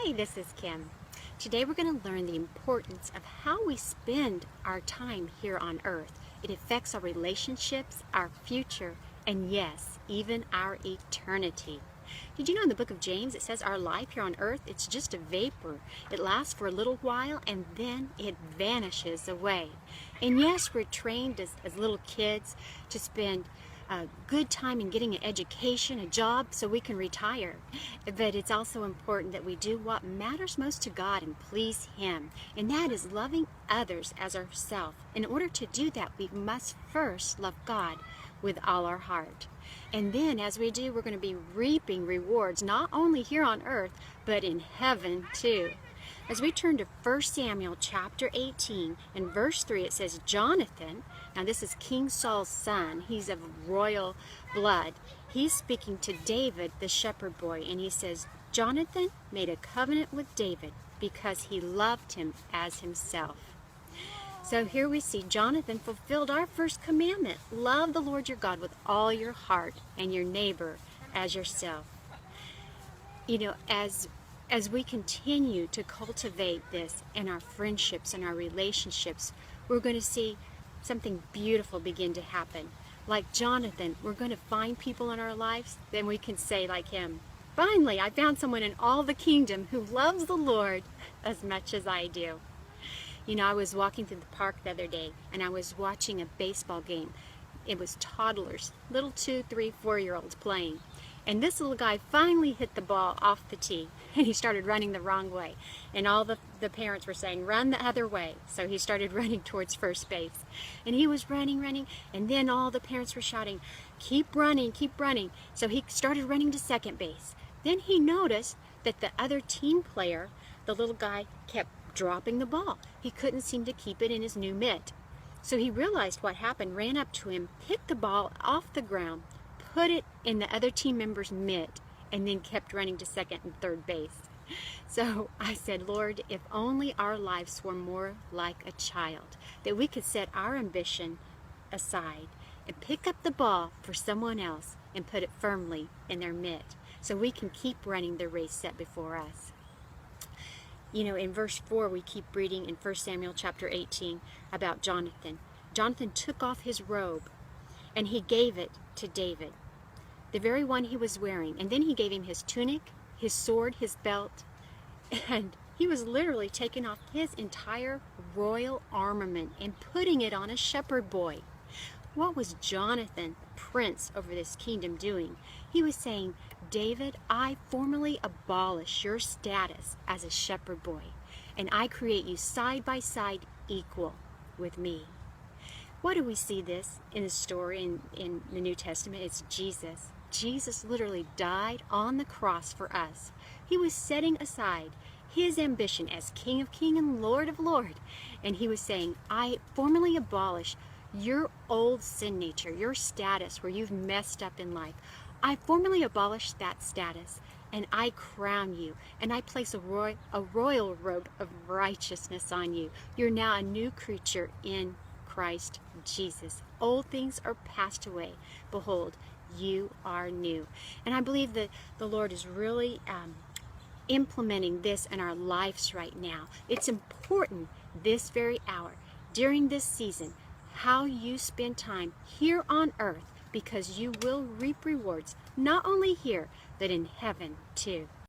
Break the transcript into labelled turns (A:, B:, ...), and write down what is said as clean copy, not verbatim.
A: Hi, this is Kim. Today we're going to learn the importance of how we spend our time here on earth. It affects our relationships, our future, and yes, even our eternity. Did you know in the book of James it says our life here on earth, it's just a vapor. It lasts for a little while and then it vanishes away. And yes, we're trained as little kids to spend a good time in getting an education, a job, so we can retire. But it's also important that we do what matters most to God and please Him. And that is loving others as ourselves. In order to do that, we must first love God with all our heart. And then as we do, we're going to be reaping rewards, not only here on earth, but in heaven too. As we turn to 1 Samuel chapter 18, in verse 3, it says, Jonathan, now this is King Saul's son, he's of royal blood. He's speaking to David, the shepherd boy, and he says, Jonathan made a covenant with David because he loved him as himself. So here we see Jonathan fulfilled our first commandment. Love the Lord your God with all your heart and your neighbor as yourself. You know, as we continue to cultivate this in our friendships and our relationships, we're going to see something beautiful begin to happen. Like Jonathan, we're going to find people in our lives, then we can say like him, finally, I found someone in all the kingdom who loves the Lord as much as I do. You know, I was walking through the park the other day and I was watching a baseball game. It was toddlers, little 2, 3, 4-year-olds playing. And this little guy finally hit the ball off the tee and he started running the wrong way. And all the parents were saying, run the other way. So he started running towards first base. And he was running, and then all the parents were shouting, keep running, keep running. So he started running to second base. Then he noticed that the other team player, the little guy, kept dropping the ball. He couldn't seem to keep it in his new mitt. So he realized what happened, ran up to him, picked the ball off the ground, put it in the other team member's mitt, and then kept running to second and third base. So I said, Lord, if only our lives were more like a child, that we could set our ambition aside and pick up the ball for someone else and put it firmly in their mitt so we can keep running the race set before us. You know, in verse 4, we keep reading in 1 Samuel chapter 18 about Jonathan. Jonathan took off his robe and he gave it to David, the very one he was wearing. And then he gave him his tunic, his sword, his belt, and he was literally taking off his entire royal armament and putting it on a shepherd boy. What was Jonathan, prince over this kingdom, doing? He was saying, David, I formally abolish your status as a shepherd boy, and I create you side by side equal with me. What do we see this in the story in the New Testament? It's Jesus. Jesus literally died on the cross for us. He was setting aside his ambition as King of Kings and Lord of Lords, and he was saying, I formally abolish your old sin nature, your status where you've messed up in life. I formally abolish that status and I crown you and I place a royal robe of righteousness on you. You're now a new creature in Christ Jesus. Old things are passed away. Behold, you are new. And I believe that the Lord is really implementing this in our lives right now. It's important this very hour, during this season, how you spend time here on earth, because you will reap rewards not only here but in heaven too.